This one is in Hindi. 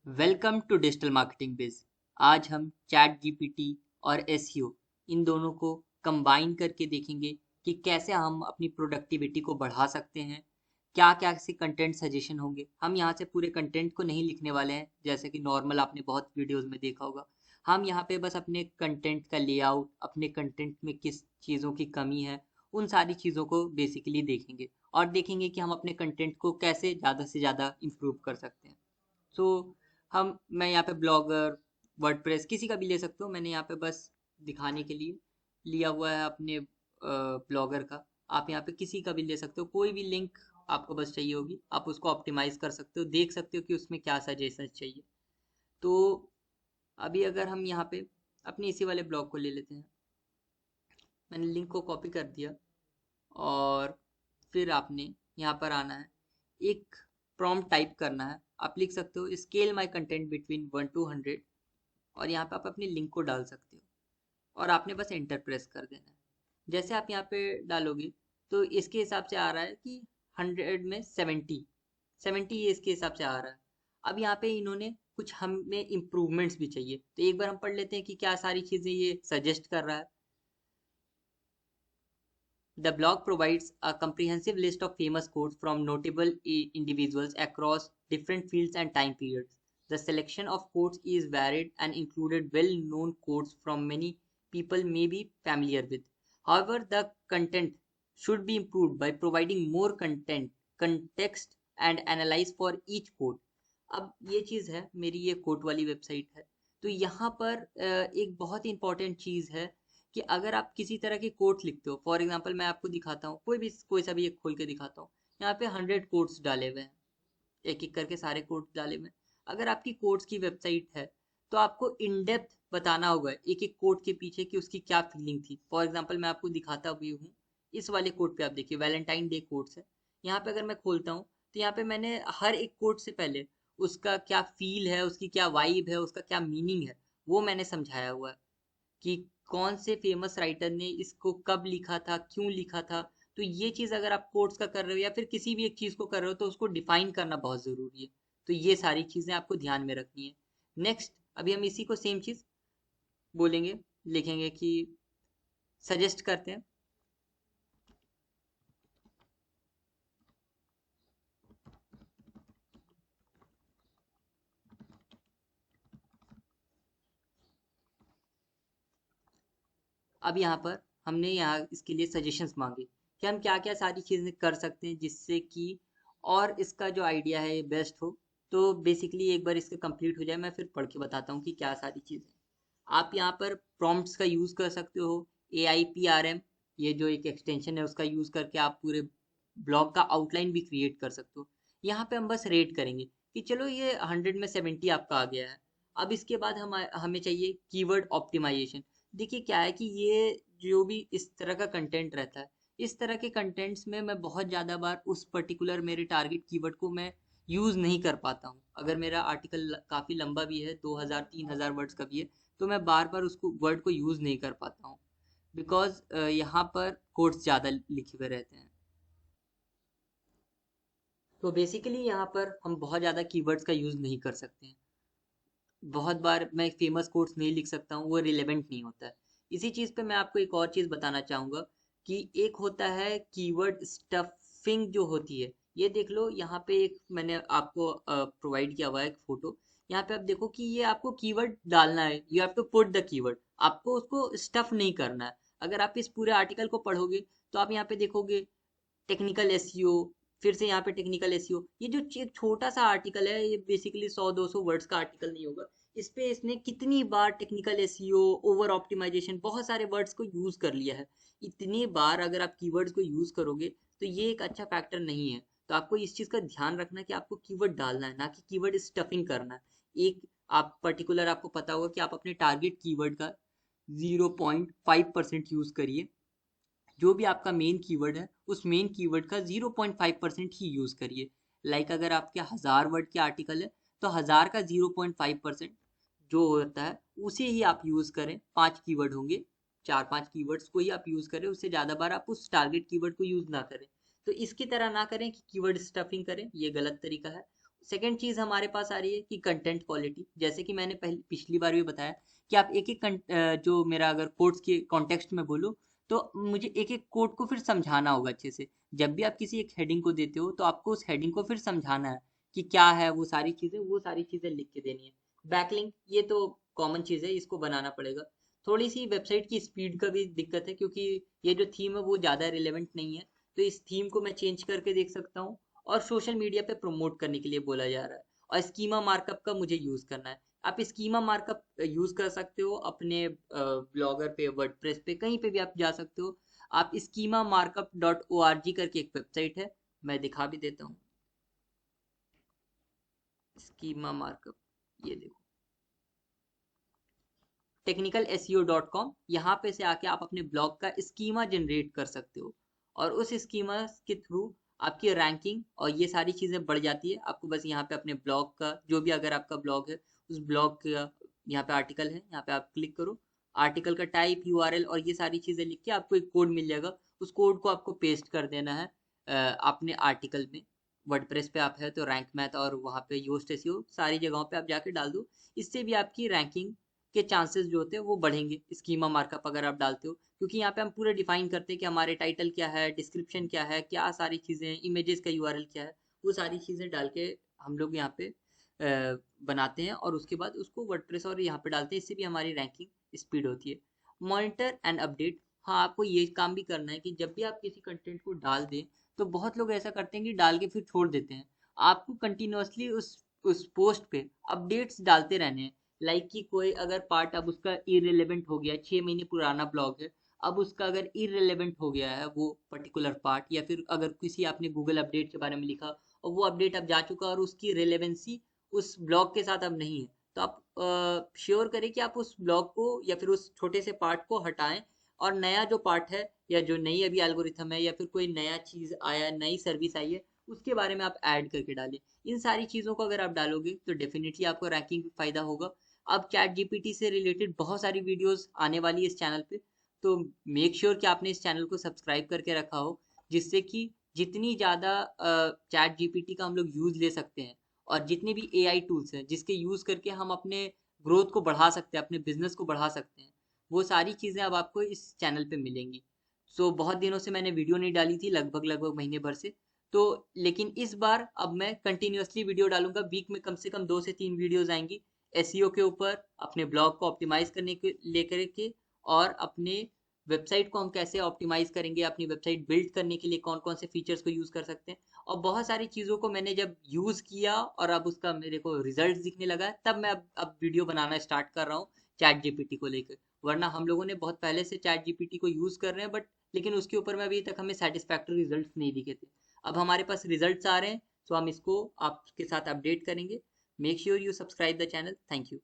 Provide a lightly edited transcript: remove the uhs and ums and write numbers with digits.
वेलकम टू डिजिटल मार्केटिंग बिज। आज हम चैट जीपीटी और एसईओ इन दोनों को कंबाइन करके देखेंगे कि कैसे हम अपनी प्रोडक्टिविटी को बढ़ा सकते हैं। क्या क्या ऐसे कंटेंट सजेशन होंगे। हम यहाँ से पूरे कंटेंट को नहीं लिखने वाले हैं जैसे कि नॉर्मल आपने बहुत वीडियोस में देखा होगा। हम यहाँ पे बस अपने कंटेंट का लेआउट, अपने कंटेंट में किस चीज़ों की कमी है, उन सारी चीज़ों को बेसिकली देखेंगे और देखेंगे कि हम अपने कंटेंट को कैसे ज़्यादा से ज़्यादा इम्प्रूव कर सकते हैं। सो मैं यहाँ पे ब्लॉगर, वर्डप्रेस किसी का भी ले सकते हो। मैंने यहाँ पे बस दिखाने के लिए लिया हुआ है अपने ब्लॉगर का। आप यहाँ पे किसी का भी ले सकते हो, कोई भी लिंक आपको बस चाहिए होगी, आप उसको ऑप्टिमाइज कर सकते हो, देख सकते हो कि उसमें क्या सजेशन चाहिए। तो अभी अगर हम यहाँ पे अपने इसी वाले ब्लॉग को ले लेते हैं, मैंने लिंक को कॉपी कर दिया और फिर आपने यहाँ पर आना है, एक प्रॉम्प्ट टाइप करना है। आप लिख सकते हो scale my content between 1 to 100 और यहाँ पे आप अपने लिंक को डाल सकते हो और आपने बस एंटर प्रेस कर देना है। जैसे आप यहाँ पे डालोगे तो इसके हिसाब से आ रहा है कि 100 में 70 ये इसके हिसाब से आ रहा है। अब यहाँ पे इन्होंने कुछ हमें इम्प्रूवमेंट्स भी चाहिए, तो एक बार हम पढ़ लेते हैं कि क्या सारी चीज़ें ये सजेस्ट कर रहा है। The blog provides a comprehensive list of famous quotes from notable individuals across different fields and time periods. The selection of quotes is varied and included well-known quotes from many people may be familiar with. However, the content should be improved by providing more context and analyze for each quote. अब ये चीज़ है, मेरी ये कोट वाली वेबसाइट है। तो यहाँ पर एक बहुत ही इंपॉर्टेंट चीज़ है कि अगर आप किसी तरह की कोट्स लिखते हो, फॉर एग्जांपल मैं आपको दिखाता हूँ, कोई सा भी एक खोल के दिखाता हूँ। यहाँ पे 100 कोट्स डाले हुए हैं, एक एक करके सारे कोट्स डाले हुए हैं। अगर आपकी कोट्स की वेबसाइट है तो आपको इन डेप्थ बताना होगा एक एक कोट के पीछे कि उसकी क्या फीलिंग थी। फॉर एग्जाम्पल मैं आपको दिखाता भी हूँ, इस वाले कोट पे आप देखिए वैलेंटाइन डे कोट्स है। यहाँ पे अगर मैं खोलता हूँ तो यहाँ पे मैंने हर एक कोट से पहले उसका क्या फील है, उसकी क्या वाइब है, उसका क्या मीनिंग है, वो मैंने समझाया हुआ है कि कौन से फेमस राइटर ने इसको कब लिखा था, क्यों लिखा था। तो ये चीज़ अगर आप कोट्स का कर रहे हो या फिर किसी भी एक चीज़ को कर रहे हो तो उसको डिफाइन करना बहुत ज़रूरी है। तो ये सारी चीज़ें आपको ध्यान में रखनी है। नेक्स्ट, अभी हम इसी को सेम चीज़ बोलेंगे, लिखेंगे कि सजेस्ट करते हैं। अब यहाँ पर हमने यहाँ इसके लिए सजेशंस मांगे कि हम क्या क्या सारी चीज़ें कर सकते हैं जिससे कि और इसका जो आइडिया है ये बेस्ट हो। तो बेसिकली एक बार इसका कंप्लीट हो जाए मैं फिर पढ़ के बताता हूँ कि क्या सारी चीज़ें। आप यहाँ पर प्रॉम्प्ट्स का यूज़ कर सकते हो। AIPRM, ये जो एक एक्सटेंशन है उसका यूज़ करके आप पूरे ब्लॉग का आउटलाइन भी क्रिएट कर सकते हो। यहाँ पे हम बस रेट करेंगे कि चलो ये 100 में 70 आपका आ गया है। अब इसके बाद हमें चाहिए कीवर्ड ऑप्टिमाइजेशन। देखिए क्या है कि ये जो भी इस तरह का कंटेंट रहता है, इस तरह के कंटेंट्स में मैं बहुत ज़्यादा बार उस पर्टिकुलर मेरे टारगेट कीवर्ड को मैं यूज़ नहीं कर पाता हूँ। अगर मेरा आर्टिकल काफ़ी लंबा भी है, 2000-3000 वर्ड्स का भी है, तो मैं बार बार उसको वर्ड को यूज़ नहीं कर पाता हूँ बिकॉज यहाँ पर कोट्स ज़्यादा लिखे हुए रहते हैं। तो बेसिकली यहाँ पर हम बहुत ज़्यादा कीवर्ड्स का यूज़ नहीं कर सकते हैं। बहुत बार मैं फेमस कोट्स नहीं लिख सकता हूँ, वो रिलेवेंट नहीं होता है। इसी चीज़ पे मैं आपको एक और चीज़ बताना चाहूँगा कि एक होता है कीवर्ड स्टफिंग जो होती है। ये देख लो, यहाँ पे एक मैंने आपको प्रोवाइड किया हुआ है एक फोटो। यहाँ पे आप देखो कि ये आपको कीवर्ड डालना है, you have to put the keyword, आपको उसको स्टफ नहीं करना है। अगर आप इस पूरे आर्टिकल को पढ़ोगे तो आप यहाँ पे देखोगे टेक्निकल एसईओ, फिर से यहाँ पे टेक्निकल एसईओ। ये जो एक छोटा सा आर्टिकल है, ये बेसिकली 100-200 वर्ड्स का आर्टिकल नहीं होगा। इस पे इसने कितनी बार टेक्निकल एसईओ, ओवर ऑप्टिमाइजेशन, बहुत सारे वर्ड्स को यूज कर लिया है। इतनी बार अगर आप कीवर्ड्स को यूज करोगे तो ये एक अच्छा फैक्टर नहीं है। तो आपको इस चीज का ध्यान रखना है कि आपको कीवर्ड डालना है, ना कि कीवर्ड स्टफिंग करना है। एक आप पर्टिकुलर, आपको पता होगा कि आप अपने टारगेट कीवर्ड का 0.5% यूज करिए। जो भी आपका मेन कीवर्ड है उस मेन कीवर्ड का 0.5% ही यूज करिए। लाइक अगर आपके 1000 वर्ड के आर्टिकल है तो 1000 का 0.5% जो होता है उसे ही आप यूज करें। 5 कीवर्ड होंगे, 4-5 कीवर्ड्स को ही आप यूज करें, उससे ज्यादा बार आप उस टारगेट कीवर्ड को यूज ना करें। तो इसकी तरह ना करें कि कीवर्ड स्टफिंग करें, ये गलत तरीका है। सेकेंड चीज हमारे पास आ रही है कि कंटेंट क्वालिटी। जैसे कि मैंने पिछली बार भी बताया कि आप एक एक जो मेरा अगर कोड्स के कॉन्टेक्स्ट में बोलो तो मुझे एक एक कोड को फिर समझाना होगा अच्छे से। जब भी आप किसी एक हेडिंग को देते हो तो आपको उस हेडिंग को फिर समझाना है कि क्या है वो सारी चीजें लिख के देनी है। बैकलिंक ये तो कॉमन चीज है, इसको बनाना पड़ेगा। थोड़ी सी वेबसाइट की स्पीड का भी दिक्कत है क्योंकि ये जो थीम है वो ज़्यादा रिलेवेंट नहीं है, तो इस थीम को मैं चेंज करके देख सकता हूँ। और सोशल मीडिया पे प्रमोट करने के लिए बोला जा रहा है, और स्कीमा मार्कअप का मुझे यूज़ करना है। आप स्कीमा मार्कअप यूज़ कर सकते हो अपने ब्लॉगर पे, वर्डप्रेस पे, कहीं पे भी आप जा सकते हो। आप स्कीमा मार्कअप .org करके एक वेबसाइट है, मैं दिखा भी देता हूँ। स्कीमा मार्कअप ये देखो, technicalseo.com। यहाँ पे से आके आप अपने ब्लॉग का स्कीमा जनरेट कर सकते हो, और उस स्कीमा के थ्रू आपकी रैंकिंग और ये सारी चीज़ें बढ़ जाती है। आपको बस यहाँ पे अपने ब्लॉग का जो भी अगर आपका ब्लॉग है उस ब्लॉग का यहाँ पे आर्टिकल है, यहाँ पे आप क्लिक करो, आर्टिकल का टाइप, यूआरएल और ये सारी चीज़ें लिख के आपको एक कोड मिल जाएगा। उस कोड को आपको पेस्ट कर देना है अपने आर्टिकल में। वर्डप्रेस पे आप है तो रैंक मैथ और वहाँ पे योस्ट एसईओ सारी जगहों पे आप जाके डाल दो। इससे भी आपकी रैंकिंग के चांसेस जो होते हैं वो बढ़ेंगे स्कीमा मार्कअप अगर आप डालते हो, क्योंकि यहाँ पे हम पूरा डिफाइन करते हैं कि हमारे टाइटल क्या है, डिस्क्रिप्शन क्या है, क्या सारी चीज़ें, इमेजेस का यूआरएल क्या है, वो सारी चीज़ें डाल के हम लोग यहाँ पे बनाते हैं और उसके बाद उसको वर्डप्रेस और यहाँ पे डालते हैं। इससे भी हमारी रैंकिंग स्पीड होती है। मॉनिटर एंड अपडेट, हाँ आपको ये काम भी करना है कि जब भी आप किसी कंटेंट को डाल दें तो बहुत लोग ऐसा करते हैं कि डाल के फिर छोड़ देते हैं। आपको कंटिन्यूअसली उस पोस्ट पे अपडेट्स डालते रहने हैं। लाइक कि कोई अगर पार्ट अब उसका इरेलीवेंट हो गया, 6 महीने पुराना ब्लॉग है, अब उसका अगर इरेलीवेंट हो गया है वो पर्टिकुलर पार्ट, या फिर अगर किसी आपने गूगल अपडेट के बारे में लिखा और वो अपडेट अब जा चुका और उसकी रिलेवेंसी उस ब्लॉग के साथ अब नहीं है, तो आप श्योर करें कि आप उस ब्लॉग को या फिर उस छोटे से पार्ट को हटाएं, और नया जो पार्ट है या जो नई अभी एल्गोरिथम है या फिर कोई नया चीज़ आया, नई सर्विस आई है, उसके बारे में आप ऐड करके डालें। इन सारी चीज़ों को अगर आप डालोगे तो डेफिनेटली आपको रैंकिंग में फ़ायदा होगा। अब चैट जीपीटी से रिलेटेड बहुत सारी वीडियोस आने वाली है इस चैनल पे, तो मेक श्योर कि आपने इस चैनल को सब्सक्राइब करके रखा हो, जिससे कि जितनी ज़्यादा चैट जीपीटी का हम लोग यूज़ ले सकते हैं और जितने भी एआई टूल्स हैं जिसके यूज़ करके हम अपने ग्रोथ को बढ़ा सकते हैं, अपने बिजनेस को बढ़ा सकते हैं, वो सारी चीज़ें अब आपको इस चैनल पे मिलेंगी। सो बहुत दिनों से मैंने वीडियो नहीं डाली थी, लगभग लगभग महीने भर से। तो लेकिन इस बार अब मैं कंटिन्यूअसली वीडियो डालूंगा, वीक में कम से कम 2 से 3 वीडियोज आएंगी एसईओ के ऊपर, अपने ब्लॉग को ऑप्टिमाइज करने के लेकर के, और अपने वेबसाइट को हम कैसे ऑप्टिमाइज करेंगे, अपनी वेबसाइट बिल्ड करने के लिए कौन कौन से फीचर्स को यूज़ कर सकते हैं। और बहुत सारी चीज़ों को मैंने जब यूज़ किया और अब उसका मेरे को रिजल्ट दिखने लगा है, तब मैं अब वीडियो बनाना स्टार्ट कर रहा हूँ चैट जीपीटी को लेकर। वरना हम लोगों ने बहुत पहले से चैट जीपीटी को यूज़ कर रहे हैं, बट लेकिन उसके ऊपर में अभी तक हमें सेटिस्फैक्टरी रिजल्ट्स नहीं दिखे थे। अब हमारे पास रिजल्ट्स आ रहे हैं, तो हम इसको आपके साथ अपडेट करेंगे। Make sure you subscribe the channel. Thank you.